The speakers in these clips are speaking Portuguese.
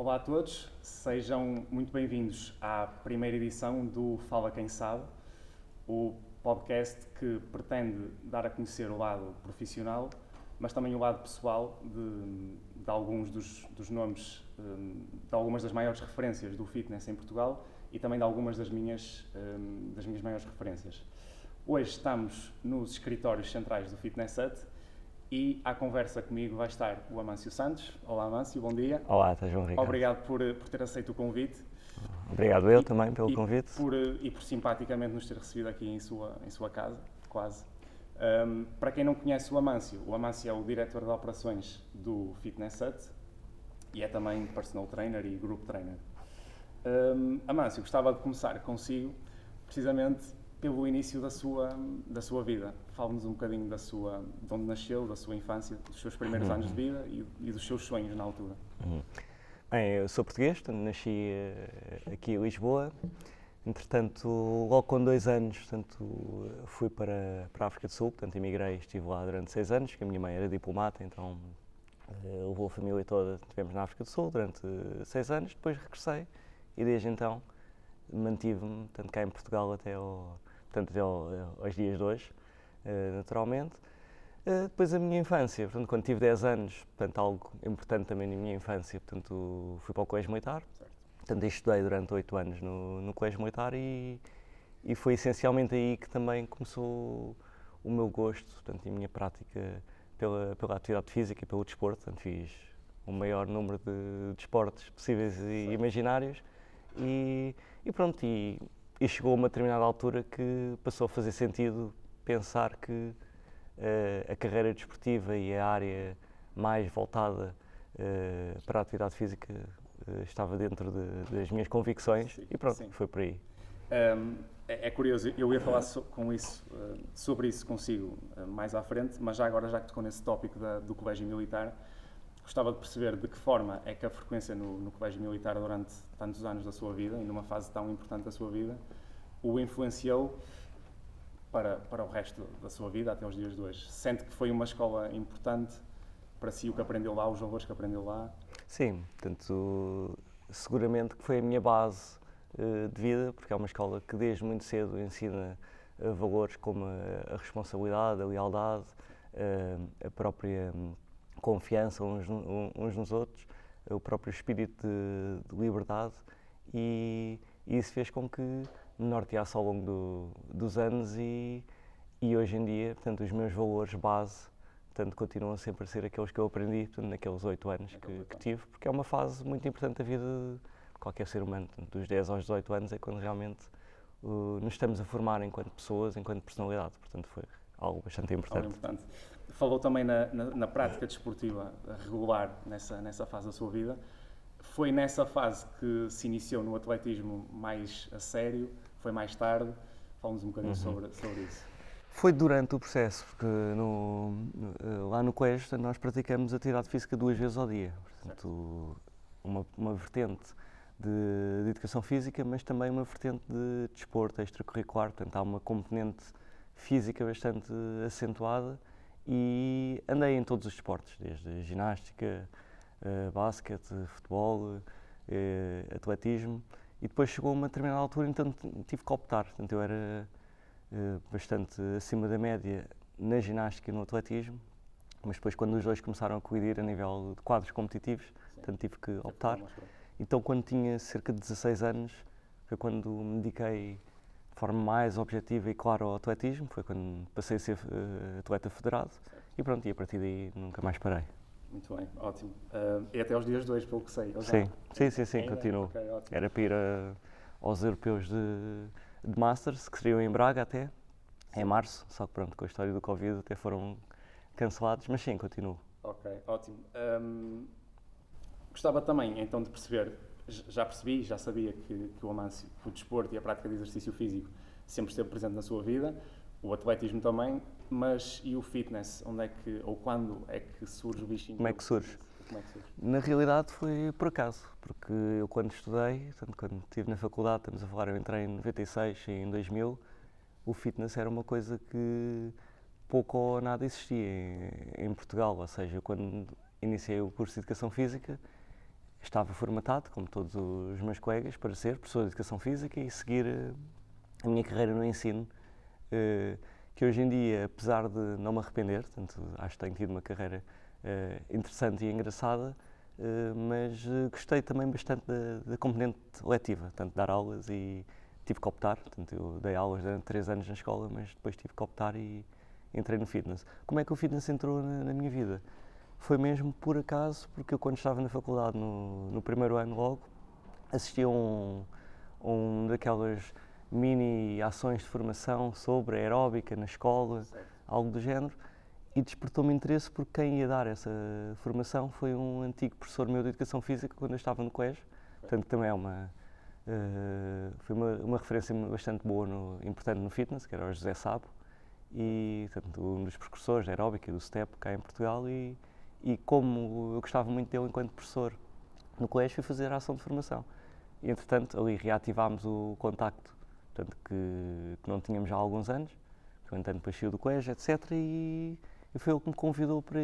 Olá a todos, sejam muito bem-vindos à primeira edição do Fala Quem Sabe, o podcast que pretende dar a conhecer o lado profissional, mas também o lado pessoal de alguns dos nomes, de algumas das maiores referências do fitness em Portugal e também de algumas das minhas maiores referências. Hoje estamos nos escritórios centrais do Fitness Hut e à conversa comigo vai estar o Amâncio Santos. Olá Amâncio, bom dia. Olá, está João Ricardo. Obrigado por ter aceito o convite. Obrigado eu também pelo convite. E por simpaticamente nos ter recebido aqui em sua casa, quase. Para quem não conhece o Amâncio é o diretor de operações do Fitness Hut e é também personal trainer e group trainer. Amâncio, gostava de começar consigo, precisamente pelo início da sua vida. Fale-nos um bocadinho de onde nasceu, da sua infância, dos seus primeiros anos de vida e dos seus sonhos na altura. Bem, eu sou português, nasci aqui em Lisboa. Entretanto, logo com 2 anos, fui para a África do Sul, portanto emigrei, estive lá durante 6 anos, porque a minha mãe era diplomata, então levou a família toda, estivemos na África do Sul durante 6 anos, depois regressei e desde então mantive-me, tanto cá em Portugal até aos dias de hoje, naturalmente. Depois a minha infância, portanto, quando tive 10 anos, portanto, algo importante também na minha infância, portanto, fui para o Colégio Militar, portanto, estudei durante 8 anos no Colégio Militar e foi essencialmente aí que também começou o meu gosto, portanto, e a minha prática pela atividade física e pelo desporto, portanto, fiz o maior número de desportos possíveis e imaginários e pronto, e chegou a uma determinada altura que passou a fazer sentido pensar que a carreira desportiva e a área mais voltada para a atividade física estava dentro das minhas convicções e pronto, foi por aí. É curioso, eu ia falar sobre isso consigo mais à frente, mas já agora, já que tocou nesse tópico do Colégio Militar, gostava de perceber de que forma é que a frequência no Colégio Militar durante tantos anos da sua vida e numa fase tão importante da sua vida o influenciou para o resto da sua vida até os dias de hoje. Sente que foi uma escola importante para si, o que aprendeu lá, os valores que aprendeu lá? Sim, portanto, seguramente que foi a minha base de vida, porque é uma escola que desde muito cedo ensina valores como a responsabilidade, a lealdade, a própria confiança uns nos outros, o próprio espírito de liberdade e isso fez com que me norteasse ao longo dos anos e hoje em dia, portanto, os meus valores base, portanto, continuam sempre a ser aqueles que eu aprendi, portanto, naqueles 8 anos que tive, porque é uma fase muito importante da vida de qualquer ser humano, portanto, dos 10 aos 18 anos é quando realmente nos estamos a formar enquanto pessoas, enquanto personalidade, portanto, foi algo bastante importante. Algo importante. Falou também na prática desportiva regular nessa fase da sua vida. Foi nessa fase que se iniciou no atletismo mais a sério? Foi mais tarde? Fala-nos um bocadinho sobre isso. Foi durante o processo, porque lá no colégio, portanto, nós praticamos atividade física 2 vezes ao dia. Portanto, uma vertente de educação física, mas também uma vertente de desporto extracurricular. Portanto, há uma componente física bastante acentuada e andei em todos os desportos, desde ginástica, basquete, futebol, atletismo e depois chegou a uma determinada altura, então tive que optar. Portanto, eu era bastante acima da média na ginástica e no atletismo, mas depois quando os dois começaram a colidir a nível de quadros competitivos, portanto tive que optar. Então quando tinha cerca de 16 anos, foi quando me dediquei de forma mais objetiva e clara ao atletismo, foi quando passei a ser atleta federado e pronto, e a partir daí nunca mais parei. Muito bem, ótimo. E até aos dias de hoje, pelo que sei. Sim, continuo. Okay, era para ir aos europeus de Masters, que seriam em Braga até, em março, só que pronto, com a história do Covid até foram cancelados, mas sim, continuo. Ok, ótimo. Gostava também então de perceber, já sabia que o Amâncio, o desporto e a prática de exercício físico sempre esteve presente na sua vida, o atletismo também, mas e o fitness? Onde é que, ou quando é que surge o bichinho? Como é que surge? Na realidade foi por acaso, porque eu quando estudei, portanto, quando estive na faculdade, estamos a falar, eu entrei em 96 e em 2000, o fitness era uma coisa que pouco ou nada existia em Portugal, ou seja, eu quando iniciei o curso de Educação Física, estava formatado, como todos os meus colegas, para ser professor de Educação Física e seguir a minha carreira no ensino, que hoje em dia, apesar de não me arrepender, portanto, acho que tenho tido uma carreira interessante e engraçada, mas gostei também bastante da componente letiva, tanto dar aulas e tive que optar, portanto, eu dei aulas durante 3 anos na escola, mas depois tive que optar e entrei no fitness. Como é que o fitness entrou na minha vida? Foi mesmo por acaso, porque eu quando estava na faculdade, no primeiro ano logo, assisti a um daquelas mini ações de formação sobre aeróbica na escola, algo do género, e despertou-me interesse porque quem ia dar essa formação foi um antigo professor meu de Educação Física quando eu estava no colégio, portanto também foi uma referência bastante boa, importante no fitness, que era o José Sabo, e portanto, um dos precursores da aeróbica e do step cá em Portugal, e como eu gostava muito dele enquanto professor no colégio, fui fazer a ação de formação. E entretanto ali reativámos o contacto, portanto, que não tínhamos já há alguns anos, portanto depois saiu do colégio, etc. E foi ele que me convidou para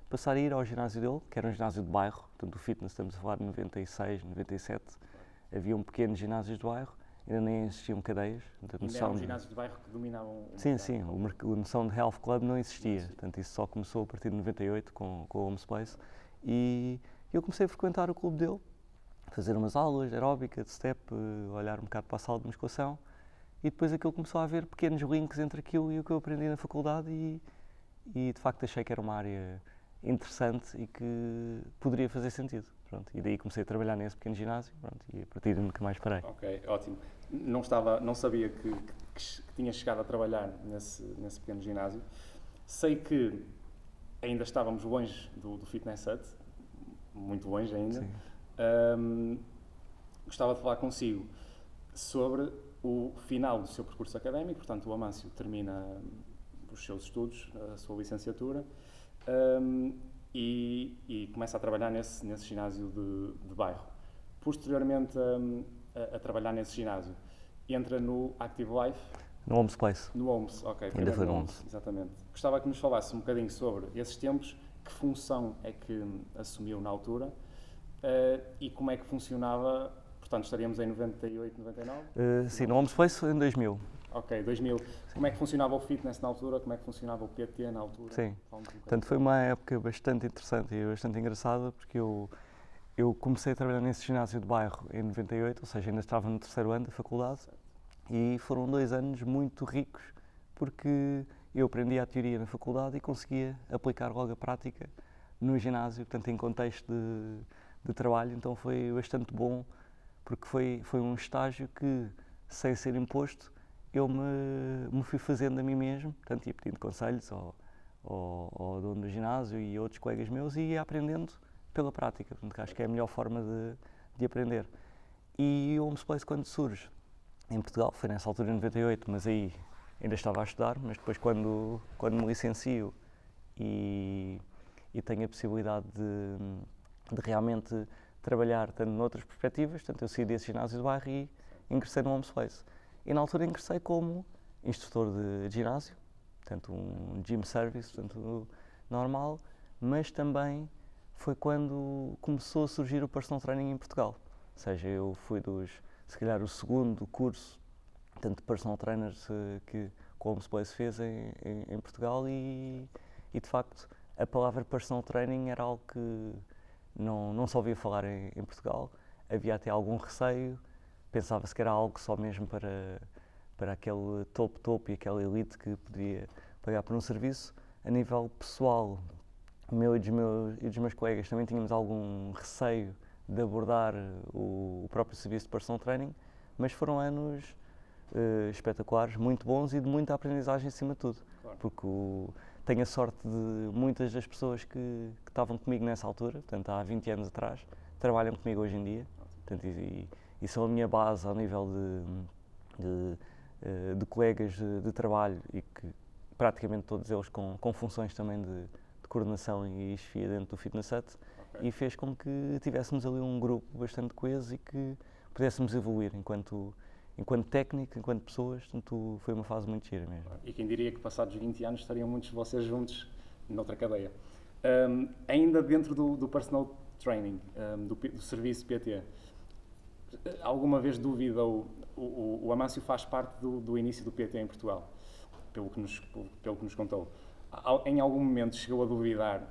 passar a ir ao ginásio dele, que era um ginásio de bairro, portanto o fitness, estamos a falar de 96, 97, havia um pequeno ginásio de bairro, ainda nem existiam cadeias. Ainda eram ginásios de bairro que dominavam o Sim, mercado. sim, a noção de health club não existia, portanto isso só começou a partir de 98 com o Home Space, e eu comecei a frequentar o clube dele, fazer umas aulas de aeróbica, de step, olhar um bocado para a sala de musculação, e depois aquilo começou a haver pequenos links entre aquilo e o que eu aprendi na faculdade, e de facto achei que era uma área interessante e que poderia fazer sentido. Pronto, e daí comecei a trabalhar nesse pequeno ginásio, pronto, e a partir daí nunca mais parei. Ok, ótimo. Não sabia que tinha chegado a trabalhar nesse pequeno ginásio. Sei que ainda estávamos longe do Fitness Hut, muito longe ainda. Gostava de falar consigo sobre o final do seu percurso académico, portanto o Amâncio termina os seus estudos, a sua licenciatura, e começa a trabalhar nesse ginásio de bairro. Posteriormente a trabalhar nesse ginásio, entra no Active Life. No Homes Place. No Homes, ok. Ainda foi no Homes. Exatamente. Gostava que nos falasse um bocadinho sobre esses tempos, que função é que assumiu na altura e como é que funcionava, portanto estaríamos em 98, 99? Sim, no Homes Place em 2000. Ok, 2000. Sim. Como é que funcionava o fitness na altura? Como é que funcionava o PT na altura? Sim, portanto foi uma época bastante interessante e bastante engraçada, porque eu comecei a trabalhar nesse ginásio de bairro em 98, ou seja, ainda estava no 3º ano da faculdade, e foram 2 anos muito ricos, porque eu aprendi a teoria na faculdade e conseguia aplicar logo a prática no ginásio, portanto em contexto de trabalho, então foi bastante bom, porque foi um estágio que, sem ser imposto, eu me fui fazendo a mim mesmo, portanto ia pedindo conselhos ao dono do ginásio e a outros colegas meus, e ia aprendendo pela prática, portanto acho que é a melhor forma de aprender. E o Homes Place, quando surge em Portugal, foi nessa altura em 98, mas aí ainda estava a estudar, mas depois quando me licencio e tenho a possibilidade de realmente trabalhar tanto noutras perspectivas, portanto eu saí desse ginásio de bairro e ingressei no Homes Place. E na altura ingressei como instrutor de ginásio, portanto um gym service, portanto normal, mas também foi quando começou a surgir o personal training em Portugal. Ou seja, eu fui se calhar o segundo curso, tanto de personal trainers que o Homes Place fez em Portugal, e de facto a palavra personal training era algo que não se ouvia falar em Portugal, havia até algum receio, pensava-se que era algo só mesmo para aquele topo e aquela elite que podia pagar por um serviço. A nível pessoal, meu e dos meus colegas também tínhamos algum receio de abordar o próprio serviço de personal training, mas foram anos espetaculares, muito bons e de muita aprendizagem acima de tudo. Claro. Porque tenho a sorte de muitas das pessoas que estavam comigo nessa altura, portanto há 20 anos atrás, trabalham comigo hoje em dia, portanto, e são a minha base ao nível de colegas de trabalho, e que praticamente todos eles com funções também de coordenação e chefia dentro do Fitness Hut, e fez com que tivéssemos ali um grupo bastante coeso e que pudéssemos evoluir enquanto técnico, enquanto pessoas, portanto foi uma fase muito gira mesmo. E quem diria que passados 20 anos estariam muitos de vocês juntos noutra cadeia. Ainda dentro do personal Training, do serviço PT. Alguma vez duvidou, o Amâncio faz parte do início do PT em Portugal, pelo que nos contou. Em algum momento chegou a duvidar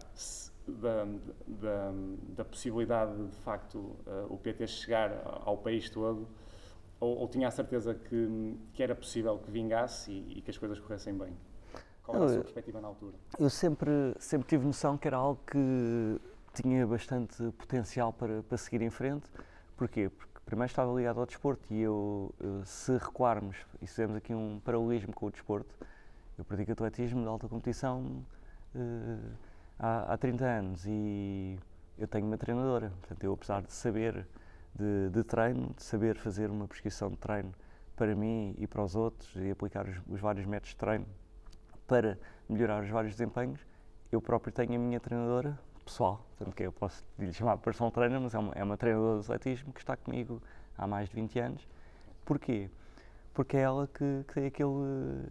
da possibilidade de facto o PT chegar ao país todo, ou tinha a certeza que era possível que vingasse e que as coisas corressem bem? Qual era a sua perspectiva na altura? Eu sempre tive noção que era algo que tinha bastante potencial para seguir em frente. Porquê? Porque primeiro estava ligado ao desporto e se recuarmos e fizermos aqui um paralelismo com o desporto, eu pratico atletismo de alta competição há 30 anos e eu tenho uma treinadora. Portanto, eu, apesar de saber de treino, de saber fazer uma prescrição de treino para mim e para os outros e aplicar os vários métodos de treino para melhorar os vários desempenhos, eu próprio tenho a minha treinadora pessoal, portanto, que eu posso lhe chamar personal trainer, mas é uma treinadora de atletismo que está comigo há mais de 20 anos. Porquê? Porque é ela que tem aquele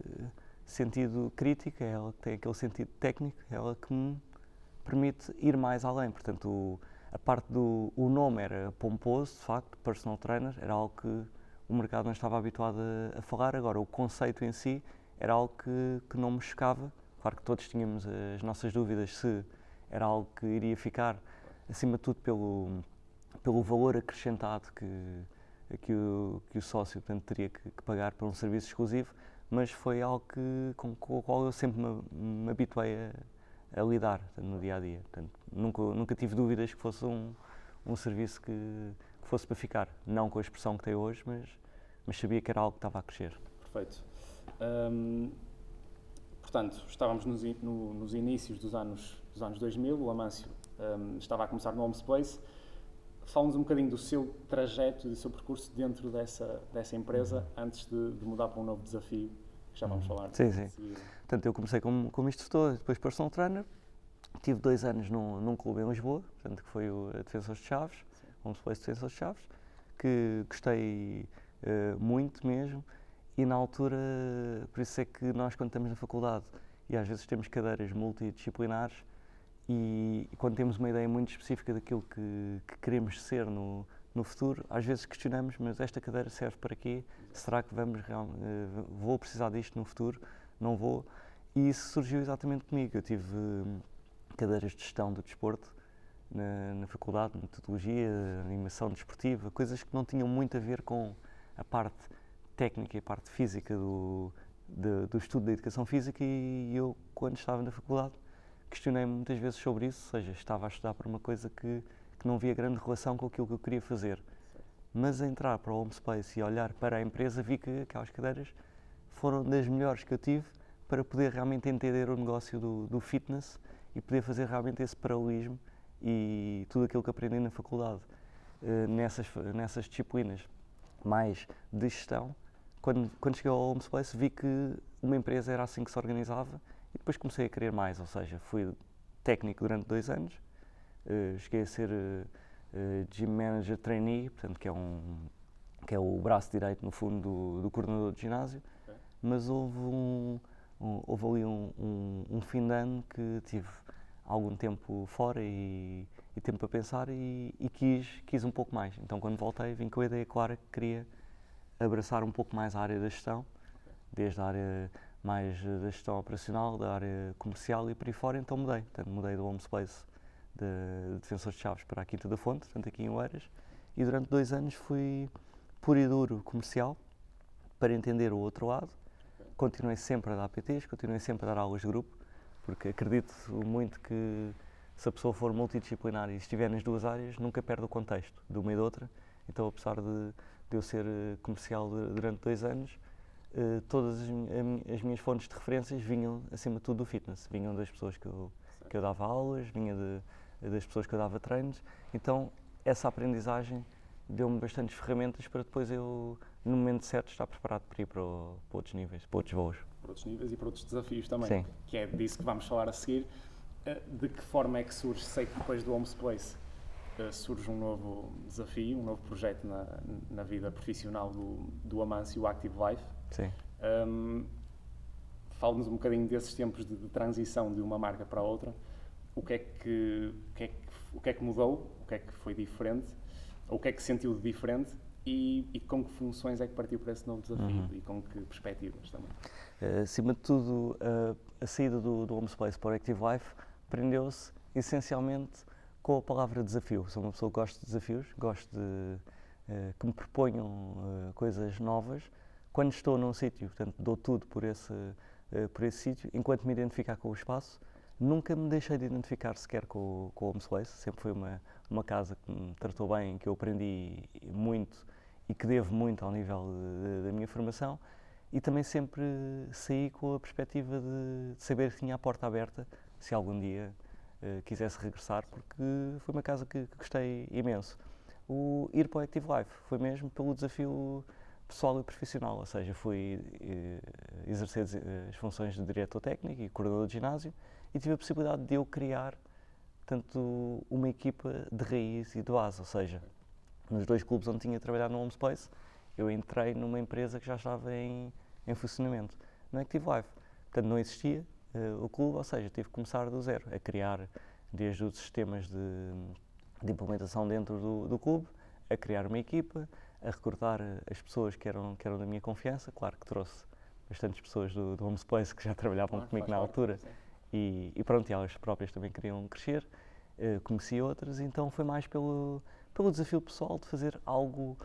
sentido crítico, é ela que tem aquele sentido técnico, é ela que me permite ir mais além. Portanto, a parte o nome era pomposo, de facto, personal trainer, era algo que o mercado não estava habituado a falar. Agora, o conceito em si era algo que não me chocava. Claro que todos tínhamos as nossas dúvidas se era algo que iria ficar, acima de tudo, pelo valor acrescentado que o sócio, portanto, teria que pagar por um serviço exclusivo, mas foi algo com o qual eu sempre me habituei a lidar, portanto, no dia-a-dia. Portanto, nunca tive dúvidas que fosse um serviço que fosse para ficar. Não com a expressão que tem hoje, mas sabia que era algo que estava a crescer. Perfeito. Portanto, estávamos nos inícios dos anos 2000, o Amâncio estava a começar no Homes Place. Fala-nos um bocadinho do seu trajeto e do seu percurso dentro dessa empresa antes de mudar para um novo desafio, que já vamos falar. Sim. Portanto, eu comecei como instrutor, depois personal trainer. Tive 2 anos num clube em Lisboa, portanto, que foi o Defensores de Chaves, Homes Place Defensores de Chaves, que gostei muito mesmo. E na altura, por isso é que nós, quando estamos na faculdade, e às vezes temos cadeiras multidisciplinares, e quando temos uma ideia muito específica daquilo que queremos ser no futuro, às vezes questionamos, mas esta cadeira serve para quê? Será que vou precisar disto no futuro? Não vou? E isso surgiu exatamente comigo. Eu tive cadeiras de gestão do desporto na faculdade, metodologia, animação desportiva, coisas que não tinham muito a ver com a parte técnica e a parte física do estudo da educação física, e eu, quando estava na faculdade, questionei-me muitas vezes sobre isso, ou seja, estava a estudar para uma coisa que não via grande relação com aquilo que eu queria fazer. Mas a entrar para o Home Space e olhar para a empresa, vi que aquelas cadeiras foram das melhores que eu tive para poder realmente entender o negócio do fitness e poder fazer realmente esse paralelismo e tudo aquilo que aprendi na faculdade nessas disciplinas mais de gestão. Quando cheguei ao Home Space, vi que uma empresa era assim que se organizava e depois comecei a querer mais, ou seja, fui técnico durante 2 anos, cheguei a ser Gym Manager Trainee, portanto, que é o braço direito, no fundo, do coordenador de ginásio, mas houve ali um fim de ano que tive algum tempo fora e tempo para pensar e quis um pouco mais. Então, quando voltei, vim com a ideia clara que queria abraçar um pouco mais a área da gestão, desde a área mais da gestão operacional, da área comercial e por aí fora, então mudei. Portanto, mudei do Home Space de Defensores de Chaves para a Quinta da Fonte, portanto aqui em Oeiras, e durante 2 anos fui puro e duro comercial, para entender o outro lado. Continuei sempre a dar PTs, continuei sempre a dar aulas de grupo, porque acredito muito que se a pessoa for multidisciplinar e estiver nas 2 áreas, nunca perde o contexto de uma e de outra. Então, apesar de eu ser comercial durante 2 anos, todas as minhas fontes de referências vinham, acima de tudo, do fitness. Vinham das pessoas que eu dava aulas, vinha das pessoas que eu dava treinos. Então, essa aprendizagem deu-me bastantes ferramentas para depois eu, no momento certo, estar preparado para ir para outros níveis, para outros voos. Para outros níveis e para outros desafios também. Sim. Que é disso que vamos falar a seguir. De que forma é que surge, sei que depois do Homes Place surge um novo desafio, um novo projeto na vida profissional do Amâncio, o Active Life. Sim. Fala-nos um bocadinho desses tempos de transição de uma marca para a outra. o que é que mudou, o que é que foi diferente, ou o que é que sentiu de diferente e com que funções é que partiu para esse novo desafio e com que perspectivas também? Acima de tudo, a saída do Homespace para o Active Life prendeu-se essencialmente com a palavra desafio. Sou uma pessoa que gosta de desafios, gosto de que me proponham coisas novas. Quando estou num sítio, portanto, dou tudo por esse sítio, enquanto me identificar com o espaço. Nunca me deixei de identificar sequer com o Homespace, sempre foi uma casa que me tratou bem, que eu aprendi muito e que devo muito ao nível da minha formação, e também sempre saí com a perspectiva de saber que tinha a porta aberta se algum dia quisesse regressar, porque foi uma casa que gostei imenso. O ir para o Active Life foi mesmo pelo desafio pessoal e profissional, ou seja, fui exercer as funções de diretor técnico e coordenador de ginásio e tive a possibilidade de eu criar, portanto, uma equipa de raiz e de base, ou seja, nos 2 clubes onde tinha trabalhado no Homespace, eu entrei numa empresa que já estava em funcionamento. No Active Life, portanto, não existia o clube, ou seja, tive que começar do zero, a criar desde os sistemas de implementação dentro do clube, a criar uma equipa, a recrutar as pessoas que eram da minha confiança. Claro que trouxe bastantes pessoas do Homespace que já trabalhavam comigo na altura e pronto, e elas próprias também queriam crescer, conheci outras, então foi mais pelo desafio pessoal de fazer algo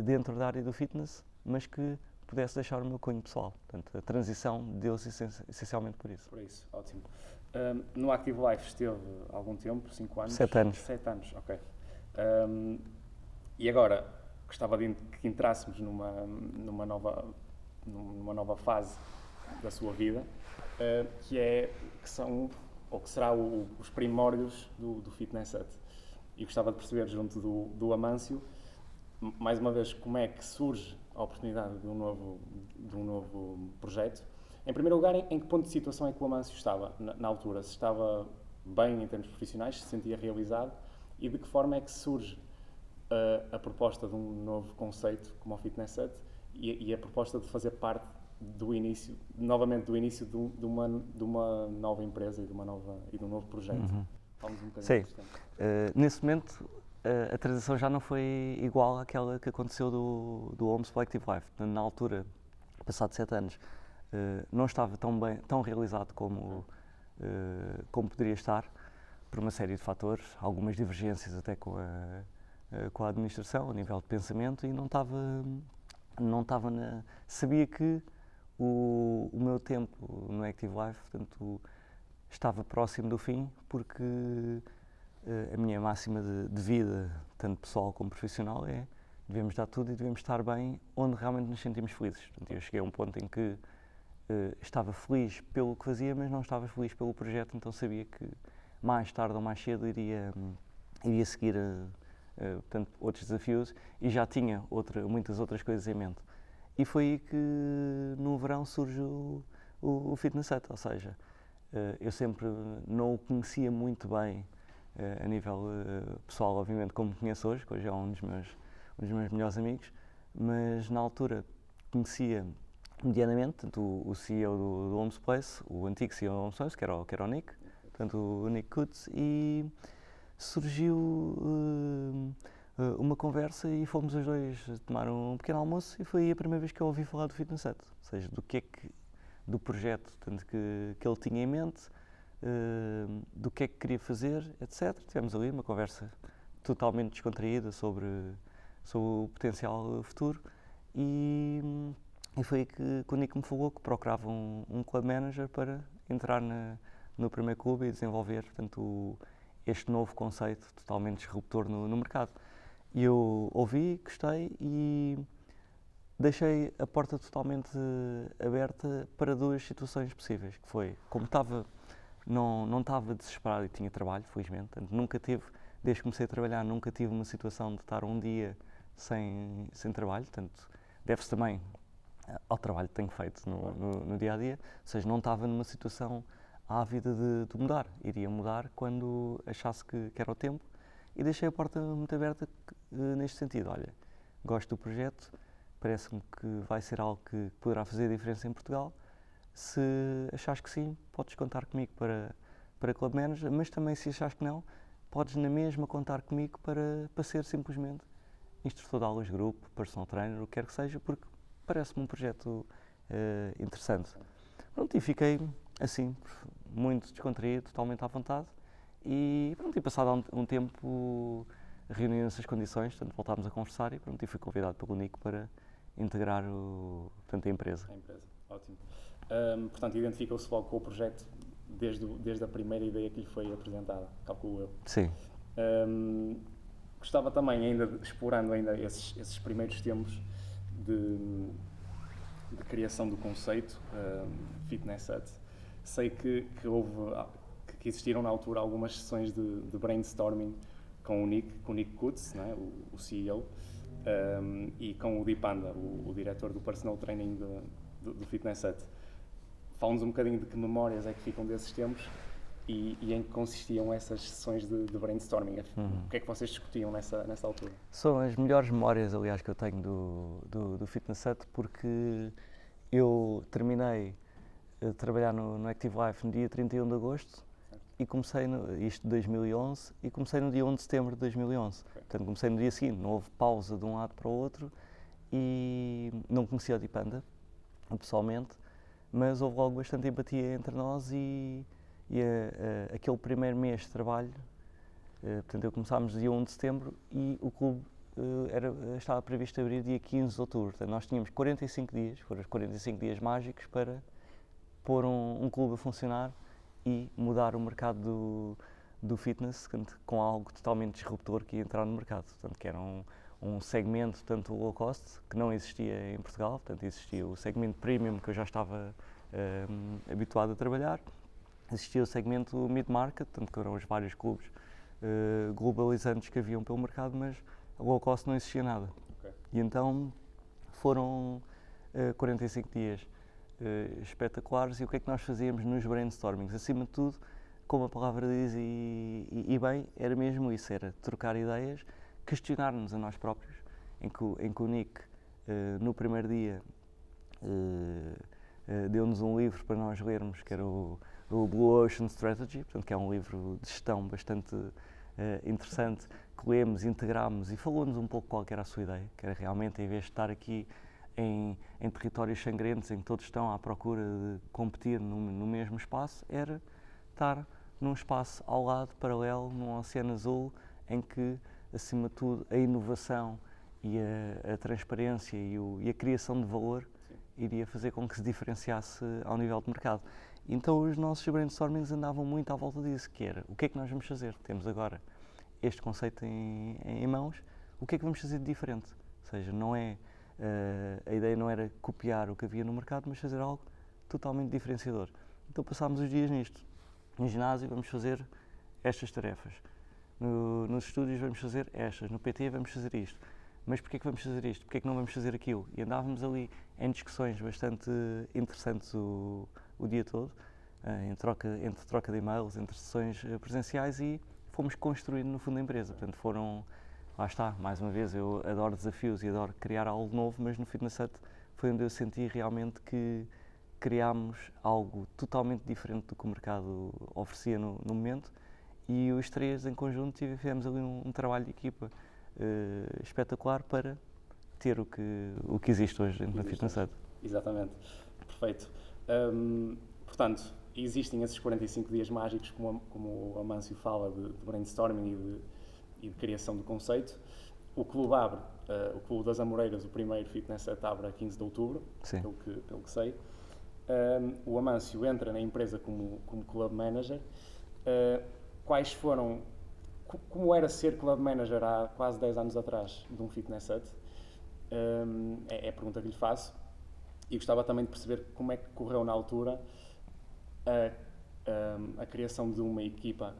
dentro da área do fitness, mas que pudesse deixar o meu cunho pessoal. Portanto, a transição deu-se essencialmente por isso. Por isso, ótimo. No Active Life esteve algum tempo, 5 anos? 7 anos. 7 anos, ok. E agora, gostava de que entrássemos numa nova fase da sua vida, que será os primórdios do Fitness Hut. E gostava de perceber, junto do Amâncio, mais uma vez, como é que surge a oportunidade de um novo projeto. Em primeiro lugar, em que ponto de situação é que o Amâncio estava na altura? Se estava bem em termos profissionais, se sentia realizado, e de que forma é que surge a proposta de um novo conceito como o Fitness Hut e a proposta de fazer parte novamente do início de uma nova empresa e de um novo projeto. Fala-nos um bocadinho disso. Nesse momento, a transição já não foi igual àquela que aconteceu do Homes para o Active Life. Na altura, passado 7 anos, não estava tão realizado como poderia estar, por uma série de fatores, algumas divergências até com a administração, a nível de pensamento, e sabia que o meu tempo no Active Life, portanto, estava próximo do fim, porque a minha máxima de vida, tanto pessoal como profissional, devemos dar tudo e devemos estar bem onde realmente nos sentimos felizes. Portanto, eu cheguei a um ponto em que estava feliz pelo que fazia, mas não estava feliz pelo projeto, então sabia que mais tarde ou mais cedo iria seguir portanto, outros desafios, e já tinha muitas outras coisas em mente. E foi aí que no verão surge o Fitness Hut, ou seja, eu sempre não o conhecia muito bem a nível pessoal, obviamente, como conheço hoje, que hoje é um dos meus melhores amigos, mas na altura conhecia medianamente, portanto, o CEO do Homespace, o antigo CEO do Homespace, que era o Nick, portanto, o Nick Kutz, e surgiu uma conversa e fomos os dois tomar um pequeno almoço, e foi aí a primeira vez que eu ouvi falar do Fitness Hut, ou seja, do projeto, tanto que ele tinha em mente, do que é que queria fazer, etc. Tivemos ali uma conversa totalmente descontraída sobre o potencial futuro, e foi aí que o Nico me falou que procurava um club manager para entrar no primeiro clube e desenvolver, portanto, este novo conceito totalmente disruptor no mercado. E eu ouvi, gostei e deixei a porta totalmente aberta para 2 situações possíveis, que foi, como não estava desesperado e tinha trabalho, felizmente, portanto, desde que comecei a trabalhar, nunca tive uma situação de estar um dia sem trabalho, portanto, deve-se também ao trabalho que tenho feito no dia-a-dia, ou seja, não estava numa situação ávida de mudar, iria mudar quando achasse que era o tempo, e deixei a porta muito aberta neste sentido. Olha, gosto do projeto, parece-me que vai ser algo que poderá fazer a diferença em Portugal. Se achares que sim, podes contar comigo para Club Manager, mas também se achares que não, podes na mesma contar comigo para ser simplesmente instrutor de aulas de grupo, personal trainer, o que quer que seja, porque parece-me um projeto interessante. Pronto, e fiquei assim, muito descontraído, totalmente à vontade, e pronto, e passado um tempo reuniram-se essas condições, portanto voltámos a conversar e pronto, e fui convidado pelo Nico para integrar portanto, a empresa. A empresa, ótimo. Portanto, identificou-se logo com o projeto desde a primeira ideia que lhe foi apresentada, calculo eu. Sim. Gostava também, explorando ainda esses primeiros tempos de criação do conceito Fitness Hut. Sei que existiram na altura algumas sessões de brainstorming com o Nick Kutz, né, o CEO, e com o Dipanda, o diretor do personal training do Fitness Hut. Fala-nos um bocadinho de que memórias é que ficam desses tempos e em que consistiam essas sessões de brainstorming. O que é que vocês discutiam nessa altura? São as melhores memórias, aliás, que eu tenho do Fitness Hut, porque eu terminei de trabalhar no Active Life no dia 31 de agosto e comecei, isto de 2011, e comecei no dia 1 de setembro de 2011. Okay. Portanto, comecei no dia seguinte, não houve pausa de um lado para o outro e não conhecia o Dipanda, pessoalmente, mas houve logo bastante empatia entre nós e aquele primeiro mês de trabalho, portanto, começámos dia 1 de setembro e o clube estava previsto abrir dia 15 de outubro. Portanto, nós tínhamos 45 dias, foram os 45 dias mágicos para pôr um clube a funcionar e mudar o mercado do fitness com algo totalmente disruptor que ia entrar no mercado. Portanto, que era um segmento tanto low cost, que não existia em Portugal, portanto existia o segmento premium, que eu já estava habituado a trabalhar, existia o segmento mid-market, portanto que eram os vários clubes globalizantes que haviam pelo mercado, mas a low cost não existia nada. Okay. E então foram 45 dias espetaculares. E o que é que nós fazíamos nos brainstormings? Acima de tudo, como a palavra diz, e bem, era mesmo isso, era trocar ideias, questionar-nos a nós próprios, em que o Nick, no primeiro dia, deu-nos um livro para nós lermos, que era o Blue Ocean Strategy, portanto, que é um livro de gestão bastante interessante, que lemos, integramos, e falou-nos um pouco qual era a sua ideia, que era realmente, em vez de estar aqui em territórios sangrentos, em que todos estão à procura de competir no mesmo espaço, era estar num espaço ao lado, paralelo, num oceano azul, em que, acima de tudo, a inovação e a transparência e a criação de valor iria fazer com que se diferenciasse ao nível de mercado. Então os nossos brainstormings andavam muito à volta disso, que era, o que é que nós vamos fazer? Temos agora este conceito em mãos, o que é que vamos fazer de diferente? Ou seja, a ideia não era copiar o que havia no mercado, mas fazer algo totalmente diferenciador. Então passámos os dias nisto. No ginásio vamos fazer estas tarefas, nos estúdios vamos fazer estas, no PT vamos fazer isto. Mas porquê é que vamos fazer isto? Porquê é que não vamos fazer aquilo? E andávamos ali em discussões bastante interessantes o dia todo, entre troca de e-mails, entre sessões presenciais, e fomos construindo no fundo a empresa. Portanto, lá está, mais uma vez, eu adoro desafios e adoro criar algo novo, mas no Fitness Hut foi onde eu senti realmente que criámos algo totalmente diferente do que o mercado oferecia no momento, e os três em conjunto fizemos ali um trabalho de equipa espetacular para ter o que existe hoje na Fitness Hut. Exatamente, perfeito. Portanto, existem esses 45 dias mágicos, como o Amâncio fala, de brainstorming e de criação do conceito. O clube abre, o Clube das Amoreiras, o primeiro Fitness Hut, abre a 15 de outubro, pelo que sei. O Amâncio entra na empresa como Club Manager. Como era ser Club Manager há quase 10 anos atrás de um Fitness Hut? É a pergunta que lhe faço. E gostava também de perceber como é que correu na altura a criação de uma equipa.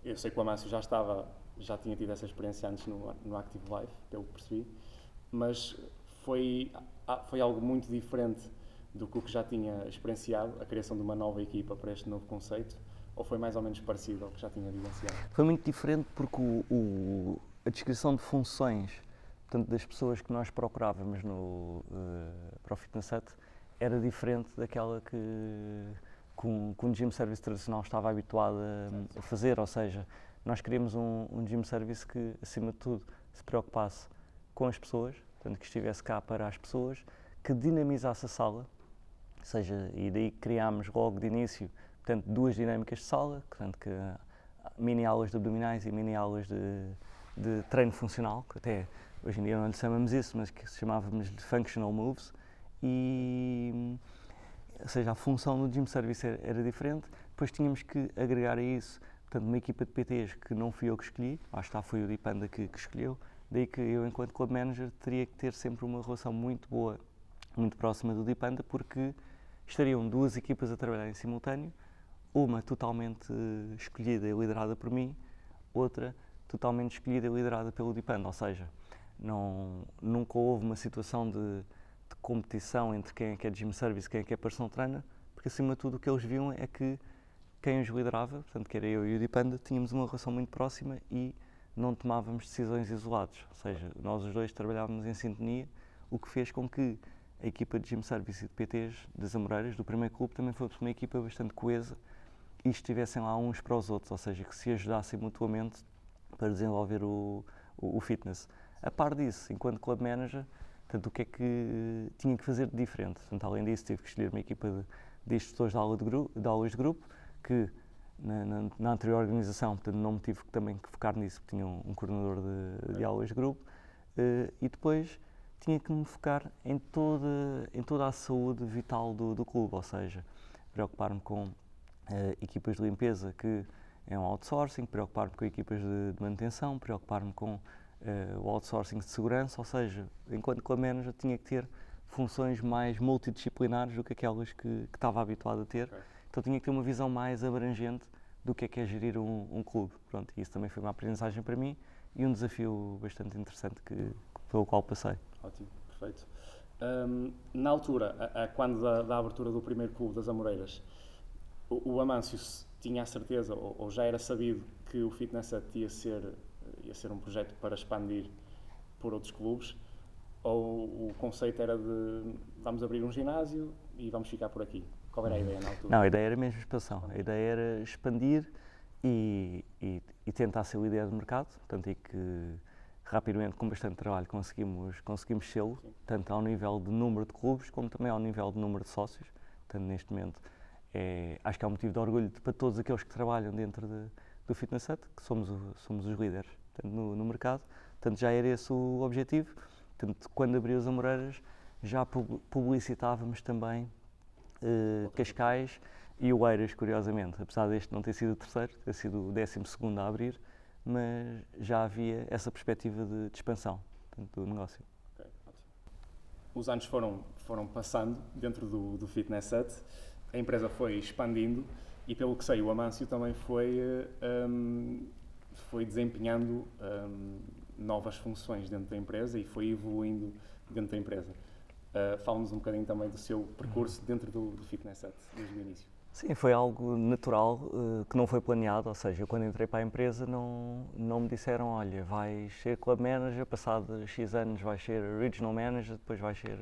Eu sei que o Amâncio já tinha tido essa experiência antes no Active Life, pelo que percebi, mas foi algo muito diferente do que já tinha experienciado, a criação de uma nova equipa para este novo conceito, ou foi mais ou menos parecido ao que já tinha vivenciado? Foi muito diferente porque a descrição de funções, portanto, das pessoas que nós procurávamos para o Fitness Hut era diferente daquela que que um gym service tradicional estava habituado a fazer, ou seja, nós queríamos um gym service que, acima de tudo, se preocupasse com as pessoas, portanto, que estivesse cá para as pessoas, que dinamizasse a sala, ou seja, e daí criámos logo de início, portanto, 2 dinâmicas de sala, portanto, que mini aulas de abdominais e mini aulas de treino funcional, que até hoje em dia não lhe chamamos isso, mas que chamávamos de functional moves, e, ou seja, a função do gym service era diferente. Depois tínhamos que agregar a isso, portanto, uma equipa de PTs que não fui eu que escolhi, acho que foi o Dipanda que escolheu, daí que eu, enquanto club manager, teria que ter sempre uma relação muito boa, muito próxima do Dipanda, porque estariam 2 equipas a trabalhar em simultâneo, uma totalmente escolhida e liderada por mim, outra totalmente escolhida e liderada pelo Dipanda, ou seja, nunca houve uma situação de competição entre quem é gym service e quem é personal trainer, porque acima de tudo o que eles viam é que quem os liderava, portanto que era eu e o Dipanda, tínhamos uma relação muito próxima e não tomávamos decisões isolados, ou seja, nós os dois trabalhávamos em sintonia, o que fez com que a equipa de gym service e de PTs das Amoreiras, do primeiro clube, também fosse uma equipa bastante coesa e estivessem lá uns para os outros, ou seja, que se ajudassem mutuamente para desenvolver o fitness. A par disso, enquanto club manager, portanto, o que é que tinha que fazer de diferente? Portanto, além disso, tive que escolher uma equipa de instrutores de aulas de grupo, que na anterior organização, portanto, não me tive também que focar nisso, porque tinha um coordenador de aulas de grupo, e depois tinha que me focar em toda a saúde vital do clube, ou seja, preocupar-me com equipas de limpeza, que é um outsourcing, preocupar-me com equipas de manutenção, preocupar-me com o outsourcing de segurança, ou seja, enquanto club manager tinha que ter funções mais multidisciplinares do que aquelas que estava habituado a ter, então tinha que ter uma visão mais abrangente do que é gerir um clube. Pronto, e isso também foi uma aprendizagem para mim e um desafio bastante interessante pelo qual passei. Ótimo, perfeito. Na altura, quando da abertura do primeiro clube das Amoreiras, o Amâncio tinha a certeza, ou já era sabido, que o Fitness Hut ia ser um projeto para expandir por outros clubes, ou o conceito era de vamos abrir um ginásio e vamos ficar por aqui? Qual era a ideia na altura? Não, a ideia era mesmo expansão. A ideia era expandir e tentar ser o líder do mercado, portanto, e que rapidamente, com bastante trabalho, conseguimos sê-lo, tanto ao nível de número de clubes, como também ao nível de número de sócios. Portanto, neste momento, acho que é um motivo de orgulho para todos aqueles que trabalham dentro do Fitness Hut, que somos os líderes, portanto, no mercado. Portanto, já era esse o objetivo. Portanto, quando abri as Amoreiras, já publicitávamos também Cascais e o Eiras, curiosamente, apesar deste não ter sido o terceiro, ter sido o 12º a abrir, mas já havia essa perspectiva de expansão, portanto, do negócio. Okay, os anos foram passando dentro do Fitness Hut, a empresa foi expandindo e, pelo que sei, o Amâncio também foi desempenhando novas funções dentro da empresa e foi evoluindo dentro da empresa. Fala-nos um bocadinho também do seu percurso dentro do Fitness Hut, desde o início. Sim, foi algo natural, que não foi planeado, ou seja, eu quando entrei para a empresa não me disseram, olha, vais ser club manager, passado X anos vais ser regional manager, depois vais ser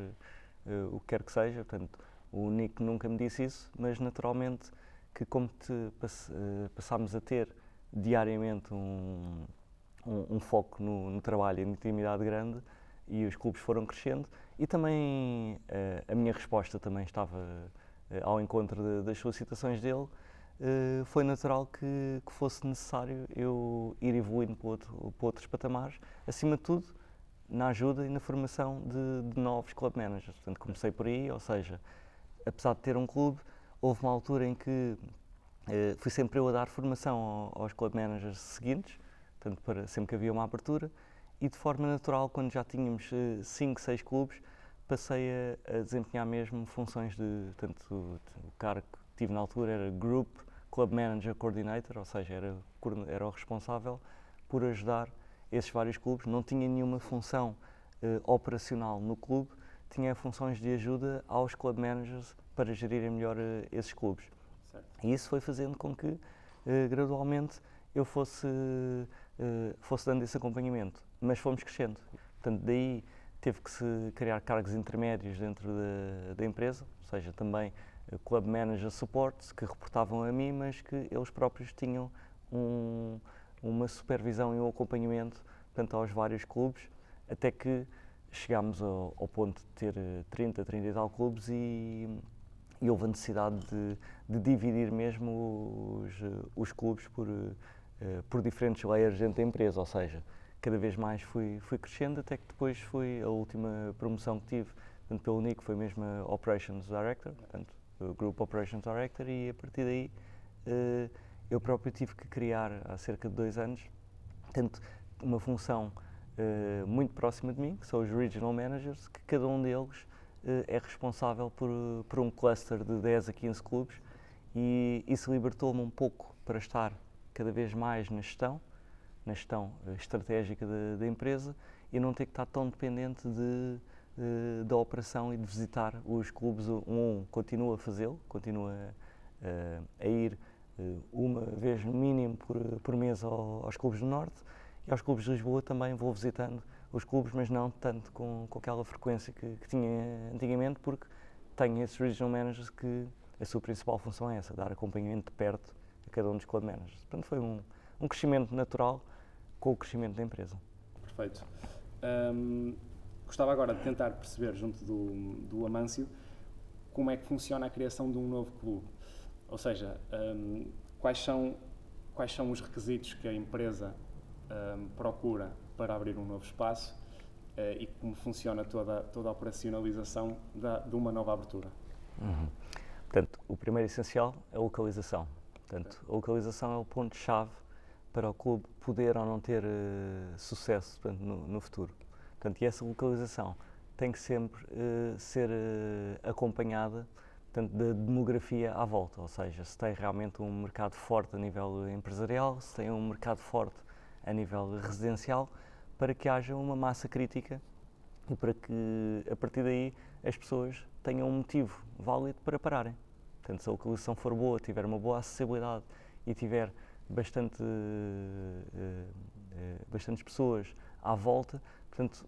o que quer que seja, portanto, o Nico nunca me disse isso, mas naturalmente que como passámos a ter diariamente um foco no trabalho e na intimidade grande e os clubes foram crescendo e também a minha resposta também estava ao encontro das solicitações dele, foi natural que fosse necessário eu ir evoluindo para outros patamares, acima de tudo na ajuda e na formação de novos club managers. Portanto, comecei por aí, ou seja, apesar de ter um clube, houve uma altura em que fui sempre eu a dar formação aos club managers seguintes, portanto, sempre que havia uma abertura, e de forma natural, quando já tínhamos 5, 6 clubes, passei a desempenhar mesmo funções portanto, o cargo que tive na altura era Group Club Manager Coordinator, ou seja, era o responsável por ajudar esses vários clubes, não tinha nenhuma função operacional no clube, tinha funções de ajuda aos club managers para gerirem melhor esses clubes. Certo. E isso foi fazendo com que, gradualmente, eu fosse dando esse acompanhamento, mas fomos crescendo. Portanto, daí teve que se criar cargos intermédios dentro da empresa, ou seja, também club manager supports que reportavam a mim, mas que eles próprios tinham uma supervisão e um acompanhamento, portanto, aos vários clubes, até que chegámos ao ponto de ter 30 e tal clubes e houve a necessidade de dividir mesmo os clubes por diferentes layers dentro da empresa, ou seja, cada vez mais fui crescendo, até que depois foi a última promoção que tive, portanto, pelo Nick foi mesmo a Operations Director, portanto, o Group Operations Director, e a partir daí eu próprio tive que criar, há cerca de 2 anos, portanto, uma função muito próxima de mim, que são os Regional Managers, que cada um deles é responsável por um cluster de 10 a 15 clubes, e isso libertou-me um pouco para estar cada vez mais na gestão estratégica da empresa e não ter que estar tão dependente da operação e de visitar os clubes um a um. Continuo a fazê-lo, continuo a ir uma vez no mínimo por mês aos clubes do Norte, e aos clubes de Lisboa também vou visitando os clubes, mas não tanto com aquela frequência que tinha antigamente, porque tenho esses regional managers que a sua principal função é essa, dar acompanhamento de perto a cada um dos club managers. Portanto, foi um crescimento natural com o crescimento da empresa. Perfeito. Gostava agora de tentar perceber, junto do Amâncio, como é que funciona a criação de um novo clube. Ou seja, quais são os requisitos que a empresa procura para abrir um novo espaço e como funciona toda a operacionalização de uma nova abertura. Portanto, o primeiro essencial é a localização. Portanto, a localização é o ponto-chave para o clube poder ou não ter sucesso, portanto, no futuro. Portanto, e essa localização tem que sempre ser acompanhada, portanto, da demografia à volta, ou seja, se tem realmente um mercado forte a nível empresarial, se tem um mercado forte a nível residencial, para que haja uma massa crítica e para que, a partir daí, as pessoas tenham um motivo válido para pararem. Portanto, se a localização for boa, tiver uma boa acessibilidade e tiver bastantes pessoas à volta, portanto,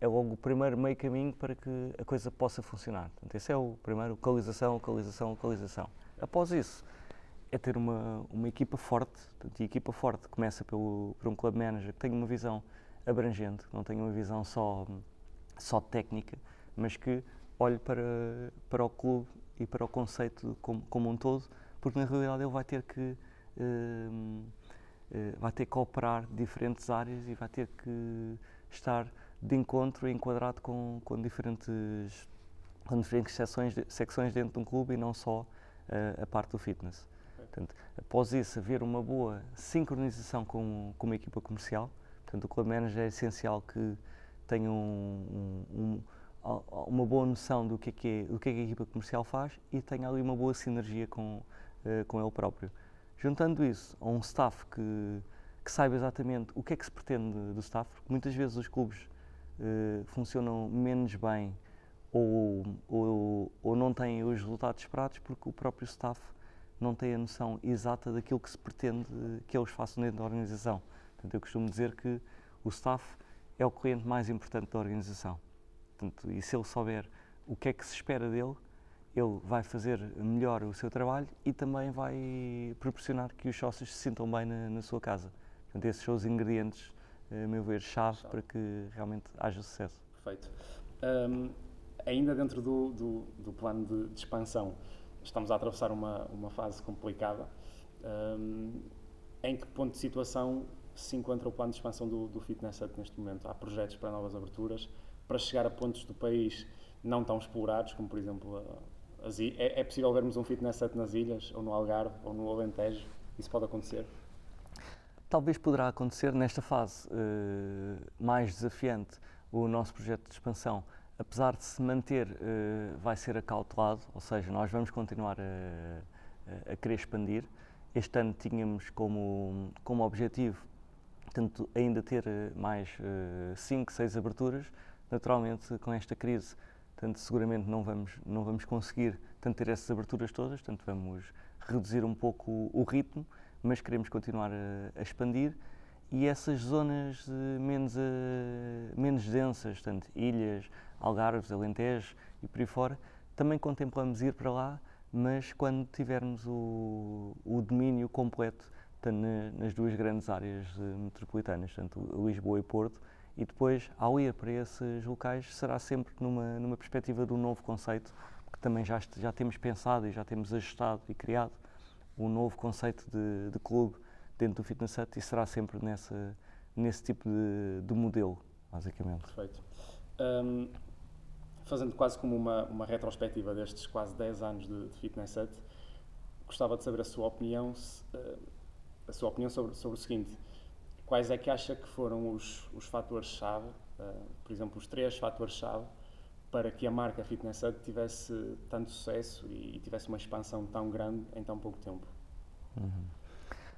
é logo o primeiro meio caminho para que a coisa possa funcionar. Portanto, esse é o primeiro, localização. Após isso, é ter uma equipa forte, portanto, e a equipa forte começa por um club manager que tenha uma visão abrangente, que não tenha uma visão só técnica, mas que olhe para o clube e para o conceito como um todo, porque na realidade ele vai ter que operar diferentes áreas e vai ter que estar de encontro e enquadrado com diferentes secções dentro de um clube e não só a parte do fitness. Portanto, após isso, haver uma boa sincronização com uma equipa comercial. Portanto, o club manager é essencial que tenha uma boa noção do que é que a equipa comercial faz e tenha ali uma boa sinergia com ele próprio. Juntando isso a um staff que saiba exatamente o que é que se pretende do staff, porque muitas vezes os clubes funcionam menos bem ou não têm os resultados esperados porque o próprio staff não tem a noção exata daquilo que se pretende que eles façam dentro da organização. Portanto, eu costumo dizer que o staff é o cliente mais importante da organização. Portanto, e se ele souber o que é que se espera dele, ele vai fazer melhor o seu trabalho e também vai proporcionar que os sócios se sintam bem na sua casa. Portanto, esses são os ingredientes, a meu ver, chave para que realmente haja sucesso. Perfeito. Ainda dentro do plano de expansão, estamos a atravessar uma fase complicada. Em que ponto de situação se encontra o plano de expansão do Fitness Hut neste momento? Há projetos para novas aberturas, para chegar a pontos do país não tão explorados, como por exemplo é possível vermos um Fitness Hut nas ilhas, ou no Algarve, ou no Alentejo? Isso pode acontecer? Talvez poderá acontecer nesta fase mais desafiante. O nosso projeto de expansão, apesar de se manter, vai ser acautelado, ou seja, nós vamos continuar a querer expandir. Este ano tínhamos como objetivo, portanto, ainda ter mais 5, 6 aberturas. Naturalmente, com esta crise, portanto, seguramente não vamos conseguir ter essas aberturas todas, portanto, vamos reduzir um pouco o ritmo, mas queremos continuar a expandir. E essas zonas menos densas, portanto, ilhas, Algarves, Alentejo e por aí fora, também contemplamos ir para lá, mas quando tivermos o domínio completo nas duas grandes áreas metropolitanas, tanto Lisboa e Porto, e depois, ao ir para esses locais, será sempre numa perspectiva de um novo conceito, porque também já temos pensado e já temos ajustado e criado um novo conceito de clube dentro do Fitness Hut, e será sempre nesse tipo de modelo, basicamente. Perfeito. Fazendo quase como uma retrospectiva destes quase 10 anos de Fitness Hut, gostava de saber a sua opinião, sobre o seguinte: quais é que acha que foram os fatores-chave, por exemplo, os 3 fatores-chave, para que a marca Fitness Hut tivesse tanto sucesso e tivesse uma expansão tão grande em tão pouco tempo?